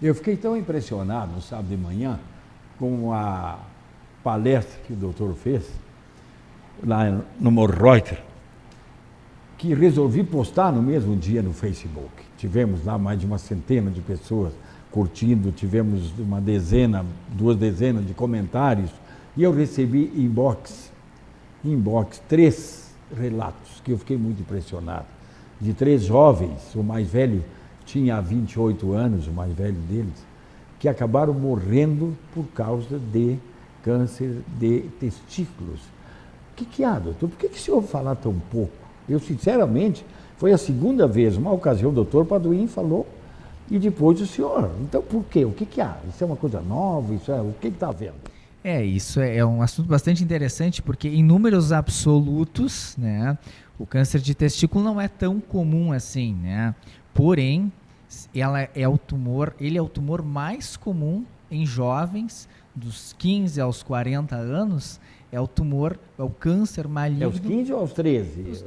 Eu fiquei tão impressionado no sábado de manhã com a palestra que o doutor fez lá no Reuter, que resolvi postar no mesmo dia no Facebook. Tivemos lá mais de uma centena de pessoas curtindo, tivemos uma dezena, 2 dezenas de comentários, e eu recebi inbox 3 relatos, que eu fiquei muito impressionado, de 3 jovens, o mais velho tinha 28 anos, o mais velho deles, que acabaram morrendo por causa de câncer de testículos. O que há, doutor? Por que o senhor fala tão pouco? Eu, sinceramente, foi a segunda vez, uma ocasião, o doutor Paduim falou, e depois o senhor. Então, por quê? O que há? Isso é uma coisa nova? O que está havendo? Isso é um assunto bastante interessante, porque em números absolutos, né, o câncer de testículo não é tão comum assim, né? Porém, ele é o tumor mais comum em jovens dos 15 aos 40 anos. É o câncer maligno. É aos 15 ou aos 13?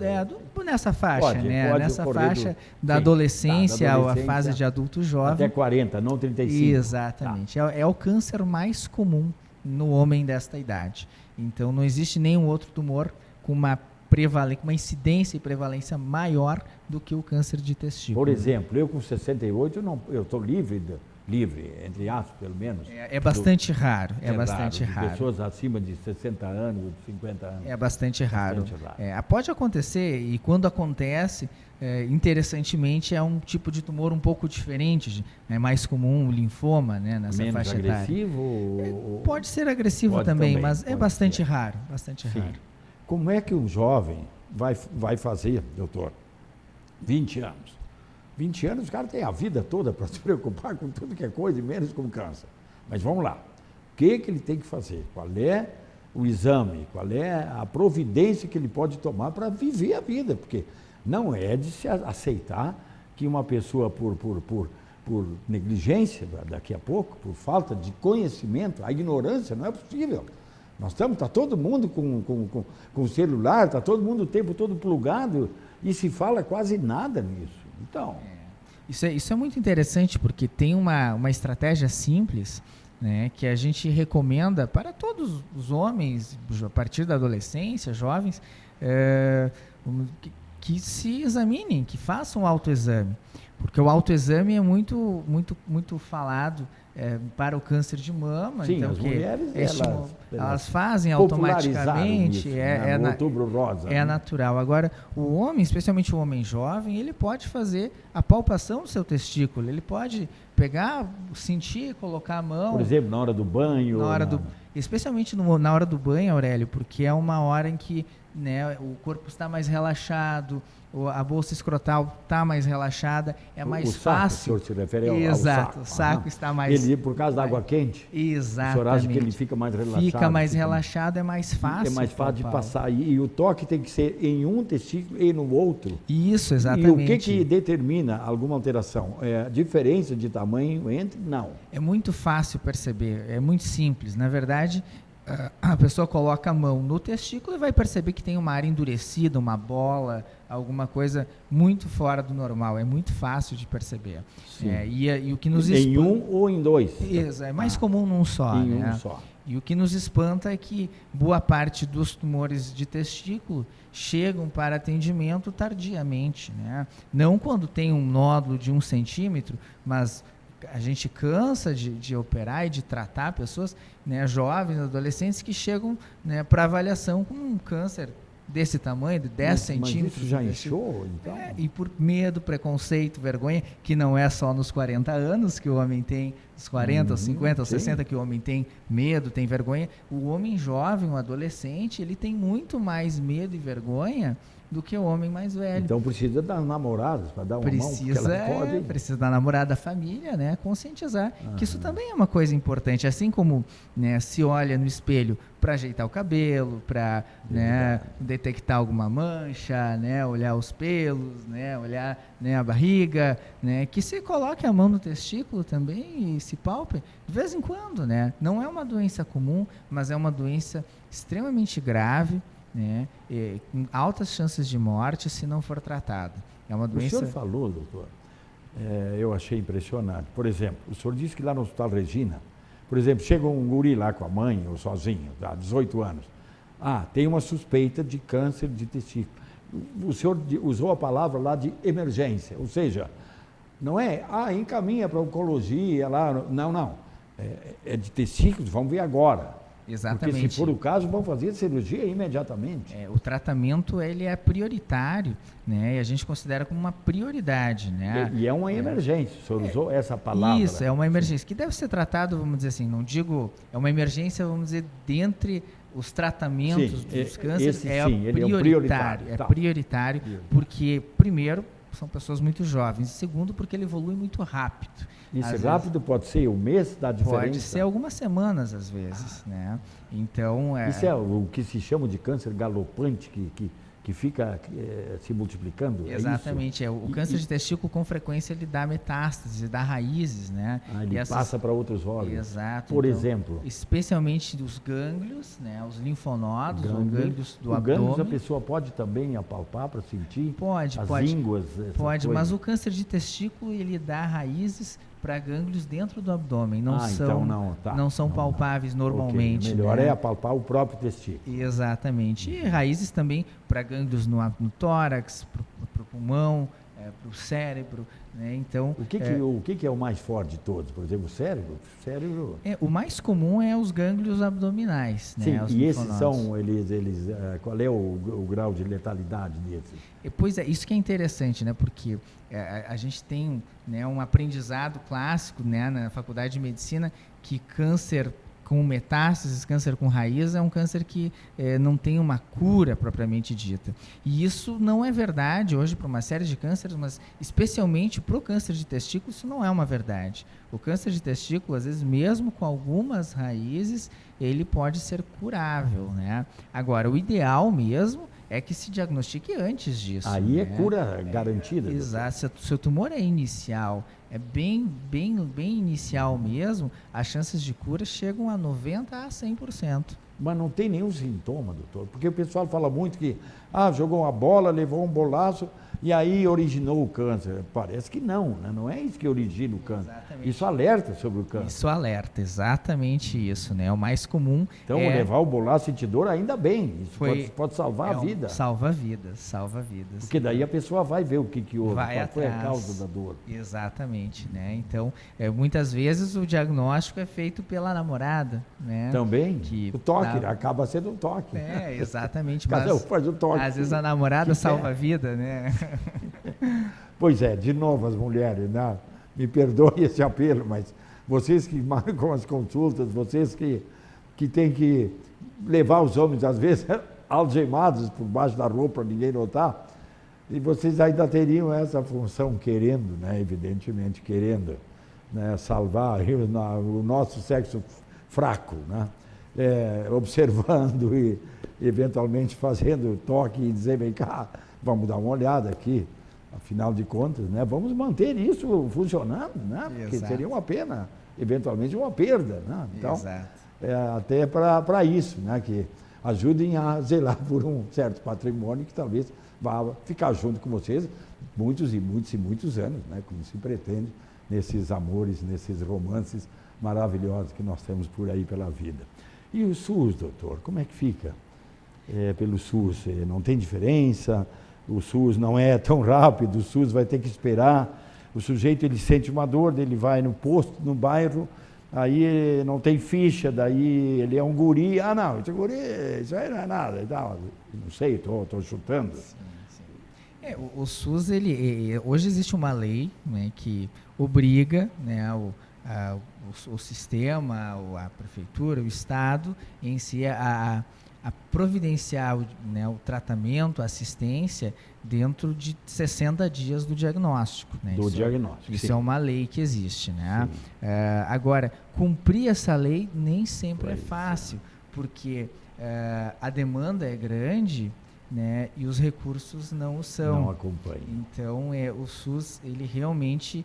Nessa faixa, né? Nessa faixa da adolescência à fase de adulto jovem. Até 40, não 35. Exatamente. Tá. É o câncer mais comum no homem desta idade. Então, não existe nenhum outro tumor com uma incidência e prevalência maior do que o câncer de testículo. Por exemplo, eu com 68, eu estou livre, entre aspas, pelo menos. É bastante raro. É bastante raro. Pessoas acima de 60 anos, 50 anos. É bastante raro. Pode acontecer, e quando acontece, interessantemente, é um tipo de tumor um pouco diferente. É mais comum o linfoma, né, nessa menos faixa etária. Agressivo? Pode ser agressivo também, mas é bastante raro. Bastante raro. Como é que um jovem vai fazer, doutor, 20 anos? 20 anos, o cara tem a vida toda para se preocupar com tudo que é coisa, menos com câncer. Mas vamos lá. O que ele tem que fazer? Qual é o exame? Qual é a providência que ele pode tomar para viver a vida? Porque não é de se aceitar que uma pessoa, por negligência, daqui a pouco, por falta de conhecimento, a ignorância, não é possível. Está todo mundo com celular, está todo mundo o tempo todo plugado e se fala quase nada nisso. Então, isso é muito interessante, porque tem uma estratégia simples, né, que a gente recomenda para todos os homens, a partir da adolescência, jovens, que se examinem, que façam um autoexame. Porque o autoexame é muito falado para o câncer de mama. Sim, então, as mulheres elas fazem automaticamente. Isso, Outubro Rosa. É natural. Agora, o homem, especialmente o homem jovem, ele pode fazer a palpação do seu testículo. Ele pode pegar, sentir, colocar a mão. Por exemplo, na hora do banho. Especialmente na hora do banho, Aurélio, porque é uma hora em que, né, o corpo está mais relaxado, a bolsa escrotal está mais relaxada, é mais fácil. O senhor se refere ao Exato, saco. O saco está mais... Ele, por causa da água quente? Exatamente. O senhor acha que ele fica mais relaxado? Fica mais relaxado, é mais fácil. É mais fácil de passar. E o toque tem que ser em um testículo e no outro. Isso, exatamente. E o que determina alguma alteração? É a diferença de tamanho entre? Não. É muito fácil perceber, é muito simples. Na verdade, a pessoa coloca a mão no testículo e vai perceber que tem uma área endurecida, uma bola, alguma coisa muito fora do normal. É muito fácil de perceber. E o que nos em um ou em dois? É mais comum num só. Em né? um só. E o que nos espanta é que boa parte dos tumores de testículo chegam para atendimento tardiamente, né? Não quando tem um nódulo de 1 centímetro, mas a gente cansa de operar e de tratar pessoas, né, jovens, adolescentes, que chegam, né, para avaliação com um câncer desse tamanho, de 10 centímetros. Mas isso já inchou, então? E por medo, preconceito, vergonha, que não é só nos 40 anos que o homem tem, os 40, os 50, os 60 que o homem tem medo, tem vergonha. O homem jovem, o adolescente, ele tem muito mais medo e vergonha do que o homem mais velho. Então precisa das namoradas para dar uma mão, porque ela pode... Precisa da namorada, da família, né? Conscientizar que isso também é uma coisa importante. Assim como, né, se olha no espelho para ajeitar o cabelo, para, né, detectar alguma mancha, né, olhar os pelos, né, olhar, né, a barriga, né, que se coloque a mão no testículo também e se palpe de vez em quando, né? Não é uma doença comum, mas é uma doença extremamente grave, né, com altas chances de morte se não for tratada. É uma doença... O senhor falou, doutor, eu achei impressionante. Por exemplo, o senhor disse que lá no Hospital Regina, por exemplo, chega um guri lá com a mãe ou sozinho, há 18 anos. Tem uma suspeita de câncer de testículo. O senhor usou a palavra lá de emergência, ou seja, não é, encaminha para a oncologia lá, não. É de testículos, vamos ver agora. Exatamente. Porque se for o caso, vão fazer cirurgia imediatamente. O tratamento ele é prioritário, né? E a gente considera como uma prioridade, né? E é uma emergência, o senhor usou essa palavra. Isso, é uma emergência, que deve ser tratado, vamos dizer assim, não digo, é uma emergência, vamos dizer, dentre os tratamentos dos cânceres, ele é prioritário. É prioritário, porque, primeiro, são pessoas muito jovens, e segundo, porque ele evolui muito rápido. Isso rápido pode ser um mês da diferença? Pode ser algumas semanas, às vezes, né? Então, Isso é o que se chama de câncer galopante, que fica se multiplicando? Exatamente. O câncer de testículo, com frequência, ele dá metástases, dá raízes, né? Ele passa para outros órgãos. Exato. Por exemplo? Especialmente dos gânglios, né? Os linfonodos, ou gânglios do abdômen. Gânglios a pessoa pode também apalpar para sentir? Pode. As línguas? Pode, mas o câncer de testículo, ele dá raízes para gânglios dentro do abdômen, não são palpáveis normalmente. Okay. Melhor né? é apalpar o próprio testículo. Exatamente. E raízes também para gânglios no tórax, para o pulmão, para o cérebro. Né? Então, o que é o mais forte de todos? Por exemplo, o cérebro? O mais comum é os gânglios abdominais. Sim, né? E esses são, qual é o grau de letalidade desses? Pois é, isso que é interessante, né? Porque a gente tem, né, um aprendizado clássico, né, na faculdade de medicina, que câncer com metástases, câncer com raiz, é um câncer que não tem uma cura propriamente dita. E isso não é verdade hoje para uma série de cânceres, mas especialmente para o câncer de testículo, isso não é uma verdade. O câncer de testículo, às vezes, mesmo com algumas raízes, ele pode ser curável, né? Agora, o ideal mesmo é que se diagnostique antes disso. Aí né? é cura garantida. Exato. Se o tumor é inicial, é bem inicial mesmo, as chances de cura chegam a 90% a 100%. Mas não tem nenhum sintoma, doutor? Porque o pessoal fala muito que jogou uma bola, levou um bolaço e aí originou o câncer. Parece que não, né? Não é isso que origina o câncer. Exatamente. Isso alerta sobre o câncer. Isso alerta, exatamente isso, né? O mais comum então, levar o bolaço sentidor, ainda bem. Isso pode salvar a vida. Salva vidas. Porque daí a pessoa vai ver o que houve, qual foi a causa da dor. Exatamente, né? Então, muitas vezes o diagnóstico é feito pela namorada, né? Também, o toque, acaba sendo um toque. Exatamente. Mas faz o toque. Às vezes a namorada salva a vida, né? Pois é, de novo as mulheres, né? Me perdoe esse apelo, mas vocês que marcam as consultas, vocês que têm que levar os homens, às vezes, algemados por baixo da roupa para ninguém notar, e vocês ainda teriam essa função querendo, né? Evidentemente querendo, né? Salvar o nosso sexo fraco, né? Observando e eventualmente fazendo toque e dizer, vem cá, vamos dar uma olhada aqui, afinal de contas, né? Vamos manter isso funcionando, né? Porque seria uma pena, eventualmente uma perda, né? Então, até para isso, né? Que ajudem a zelar por um certo patrimônio que talvez vá ficar junto com vocês muitos anos, né? Como se pretende nesses amores, nesses romances maravilhosos que nós temos por aí pela vida. E o SUS, doutor, como é que fica? Pelo SUS, não tem diferença? O SUS não é tão rápido, o SUS vai ter que esperar. O sujeito, ele sente uma dor, ele vai no posto, no bairro, aí não tem ficha, daí ele é um guri. Não, esse guri, isso aí não é nada. Não sei, estou chutando. Sim. O SUS, hoje existe uma lei, né, que obriga, né, o sistema, a prefeitura, o Estado em si a providenciar o tratamento, a assistência dentro de 60 dias do diagnóstico. Né? Isso é uma lei que existe. Né? Agora, cumprir essa lei nem sempre é fácil, porque a demanda é grande, né, e os recursos não são. Não acompanham. Então, o SUS, ele realmente,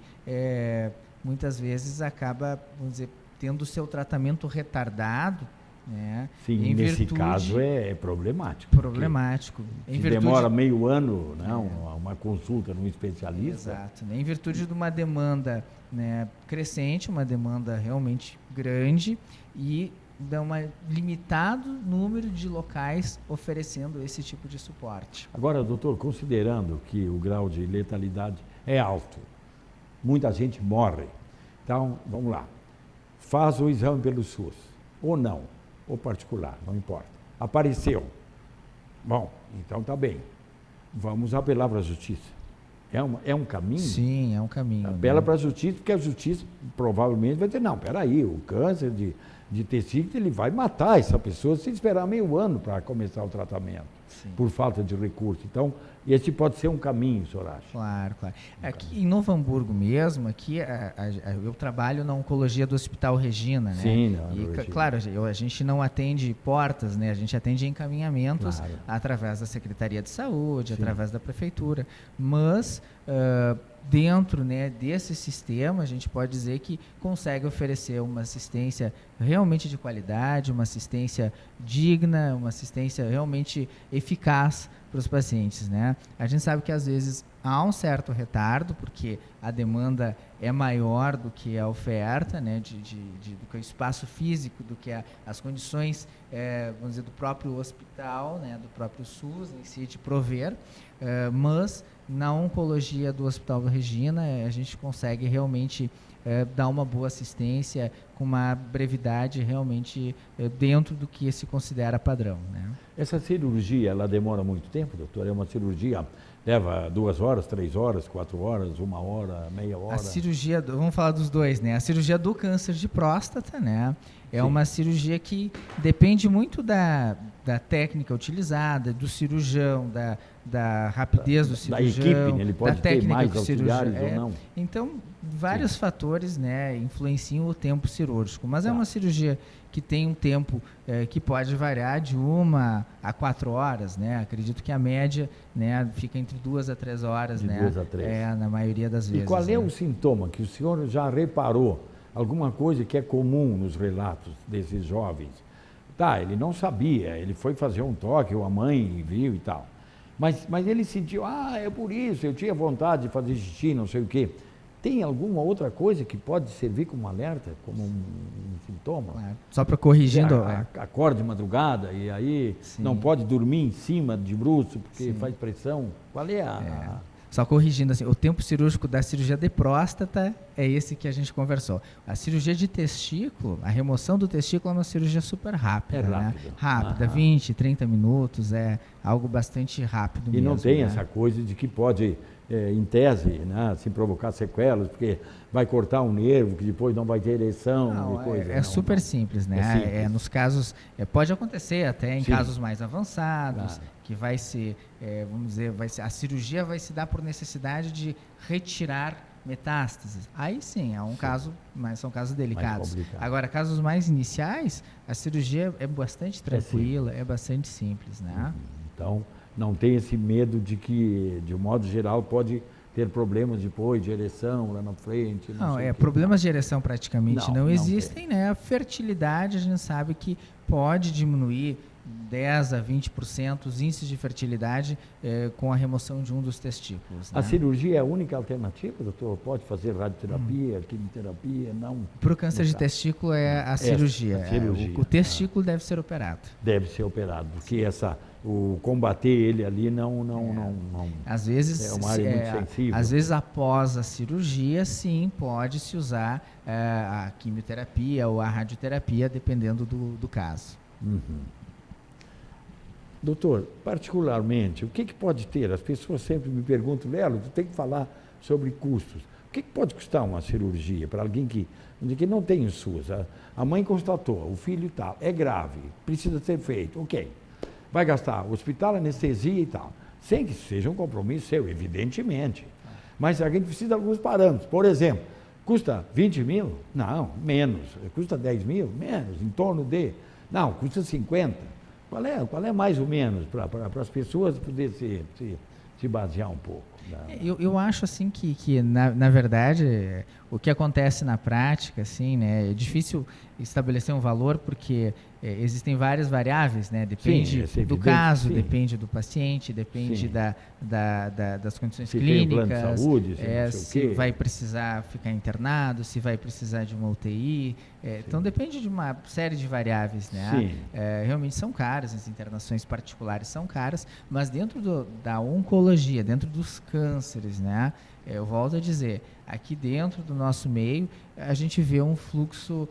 muitas vezes, acaba, vamos dizer, tendo o seu tratamento retardado, né? Sim, Em nesse virtude- caso é problemático. Problemático. Se demora meio ano, né, uma consulta num especialista. Exato, né? Em virtude de uma demanda, né, crescente, uma demanda realmente grande e de um limitado número de locais oferecendo esse tipo de suporte. Agora, doutor, considerando que o grau de letalidade é alto, muita gente morre. Então, vamos lá. Faz o exame pelo SUS, ou não, ou particular, não importa. Apareceu. Bom, então tá bem. Vamos apelar para a justiça. É um caminho? Sim, é um caminho. Apela né? para a justiça, porque a justiça provavelmente vai dizer, não, peraí, o câncer de testículo, ele vai matar essa pessoa se esperar meio ano para começar o tratamento, Sim. por falta de recurso. Então, esse pode ser um caminho, o senhor acha? Claro, claro. Aqui em Novo Hamburgo mesmo, aqui eu trabalho na oncologia do Hospital Regina, né? Sim, não, E, Regina. claro, a gente não atende portas, né? A gente atende encaminhamentos Claro. através da Secretaria de Saúde, Sim. através da Prefeitura. Mas dentro, né, desse sistema, a gente pode dizer que consegue oferecer uma assistência realmente de qualidade, uma assistência digna, uma assistência realmente eficaz para os pacientes, né? A gente sabe que às vezes há um certo retardo, porque a demanda é maior do que a oferta, né? Do que o espaço físico, do que as condições, vamos dizer, do próprio hospital, né? Do próprio SUS em si de prover, mas na oncologia do Hospital Regina a gente consegue realmente dar uma boa assistência com uma brevidade realmente dentro do que se considera padrão, né? Essa cirurgia, ela demora muito tempo, doutor? É uma cirurgia, leva 2 horas, 3 horas, 4 horas, 1 hora, meia hora? A cirurgia, vamos falar dos dois, né? A cirurgia do câncer de próstata, né? É Sim. uma cirurgia que depende muito da técnica utilizada, do cirurgião, da rapidez do cirurgião, Da equipe, né? Ele pode da ter técnica mais que o auxiliares cirurgião- ou não. Então, vários fatores, né, influenciam o tempo cirúrgico. Mas é Tá. uma cirurgia que tem um tempo que pode variar de 1 a 4 horas, né? Acredito que a média, né, fica entre 2 a 3 horas, De né? 2 a 3. Na maioria das E vezes. qual é né? o sintoma que o senhor já reparou? Alguma coisa que é comum nos relatos desses jovens? Tá, ele não sabia, ele foi fazer um toque, ou a mãe viu e tal. Mas ele sentiu, é por isso, eu tinha vontade de fazer xixi, não sei o quê. Tem alguma outra coisa que pode servir como alerta, como um sintoma? Claro. Só para corrigindo, Acorda de madrugada e aí Sim. não pode dormir em cima de bruço porque Sim. faz pressão. Qual é a... só corrigindo assim, o tempo cirúrgico da cirurgia de próstata é esse que a gente conversou. A cirurgia de testículo, a remoção do testículo é uma cirurgia super rápida. É né? rápido. Rápida, Aham. 20, 30 minutos, é algo bastante rápido E mesmo. não tem né? essa coisa de que pode, em tese, né, se provocar sequelas, porque vai cortar um nervo, que depois não vai ter ereção Não, e coisa. é Não, super não. simples, né? É simples. Nos casos, pode acontecer até em Sim. casos mais avançados, Claro. que vai ser, vamos dizer, a cirurgia vai se dar por necessidade de retirar metástases. Aí sim, é um caso, mas são casos delicados. complicado. Agora, casos mais iniciais, a cirurgia é bastante tranquila, é bastante simples, né? Então, não tem esse medo de que, de um modo geral, pode ter problemas depois de ereção lá na frente. Não, sei o quê. problemas de ereção praticamente Não, não não existem, né? A fertilidade a gente sabe que pode diminuir 10 a 20% os índices de fertilidade com a remoção de um dos testículos. A né? cirurgia é a única alternativa, doutor? Pode fazer radioterapia, quimioterapia? Não. Para o câncer de Tá. testículo é a cirurgia. a cirurgia. O testículo deve ser operado. Deve ser operado, porque o combater ele ali não. Às vezes, É uma área muito sensível. às vezes após a cirurgia, sim, pode-se usar a quimioterapia ou a radioterapia, dependendo do caso. Uhum. Doutor, particularmente, o que pode ter? As pessoas sempre me perguntam, Lelo, tu tem que falar sobre custos. O que pode custar uma cirurgia para alguém que não tem o SUS? A mãe constatou, o filho tal, é grave, precisa ser feito, ok. Vai gastar hospital, anestesia e tal, sem que seja um compromisso seu, evidentemente. Mas a gente precisa de alguns parâmetros. Por exemplo, custa 20 mil? Não, menos. Custa 10 mil? Menos, em torno de... Não, custa 50. Qual é mais ou menos para as pessoas poderem se basear um pouco? Eu acho assim que na verdade, o que acontece na prática, assim, né, é difícil estabelecer um valor porque existem várias variáveis, né? Depende Sim, do evidente, caso, sim. depende do paciente, depende Sim. das condições Se tem clínicas, plano de saúde, se não sei o se quê. vai precisar ficar internado, se vai precisar de uma UTI. Então depende de uma série de variáveis, né? Sim. Realmente são caras, as internações particulares são caras, mas dentro da oncologia, dentro dos cânceres, né? Eu volto a dizer, aqui dentro do nosso meio, a gente vê um fluxo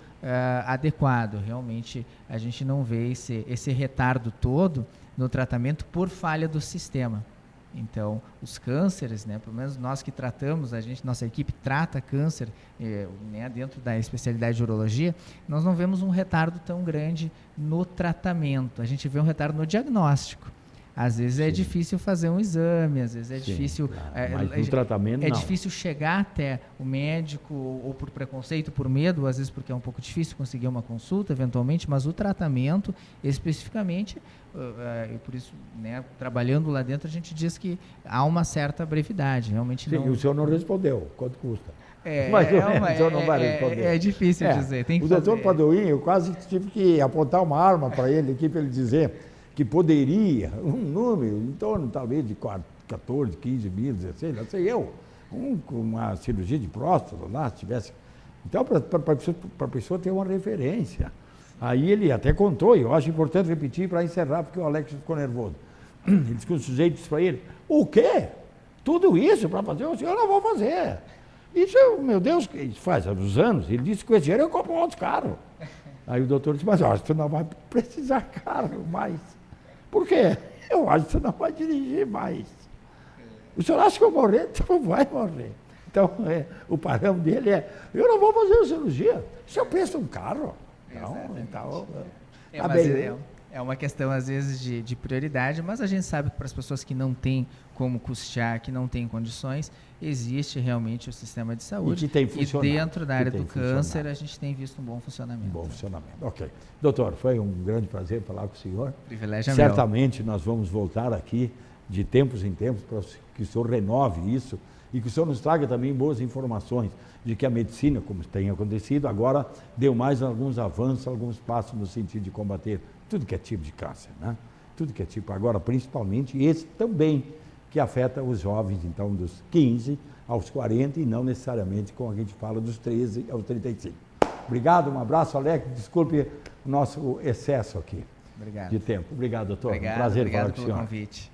adequado. Realmente, a gente não vê esse retardo todo no tratamento por falha do sistema. Então, os cânceres, né, pelo menos nós que tratamos, nossa equipe trata câncer, né, dentro da especialidade de urologia, nós não vemos um retardo tão grande no tratamento. A gente vê um retardo no diagnóstico. Às vezes é difícil fazer um exame, às vezes é difícil. Mas no tratamento é não. difícil chegar até o médico, ou por preconceito, por medo, às vezes porque é um pouco difícil conseguir uma consulta, eventualmente, mas o tratamento, especificamente, e por isso, né, trabalhando lá dentro, a gente diz que há uma certa brevidade. Realmente Sim, não. o senhor não respondeu. Quanto custa? O senhor não vai responder. É difícil dizer. Tem que o doutor fazer. Padoim, eu quase tive que apontar uma arma para ele aqui, para ele dizer que poderia, um número em torno talvez de 14, 15 mil, 16, não sei eu, com uma cirurgia de próstata lá, se tivesse. Então, para a pessoa ter uma referência. Aí ele até contou, e eu acho importante repetir para encerrar, porque o Alex ficou nervoso. Ele disse que o sujeito disse para ele: o quê? Tudo isso para fazer? O senhor não vou fazer. Isso, meu Deus, isso faz há uns anos. Ele disse que com esse dinheiro eu compro um outro carro. Aí o doutor disse: mas eu acho que você não vai precisar carro mais. Por quê? Eu acho que você não vai dirigir mais. O senhor acha que eu vou morrer? Você não vai morrer. Então, o parâmetro dele é: eu não vou fazer a cirurgia. Se eu penso um carro. Então, é uma questão, às vezes, de prioridade, mas a gente sabe que para as pessoas que não têm como custear, que não têm condições, existe realmente o sistema de saúde. E que tem funcionado. E dentro da área do câncer, a gente tem visto um bom funcionamento. Bom funcionamento, ok. Doutor, foi um grande prazer falar com o senhor. Privilégio é Certamente nós vamos voltar aqui de tempos em tempos para que o senhor renove isso e que o senhor nos traga também boas informações de que a medicina, como tem acontecido, agora deu mais alguns avanços, alguns passos no sentido de combater tudo que é tipo de câncer, né? Tudo que é tipo, agora principalmente esse também, que afeta os jovens, então, dos 15 aos 40 e não necessariamente, como a gente fala, dos 13 aos 35. Obrigado, um abraço, Alex, desculpe o nosso excesso aqui de tempo. Obrigado, doutor. Obrigado, um prazer obrigado falar com o senhor. pelo convite.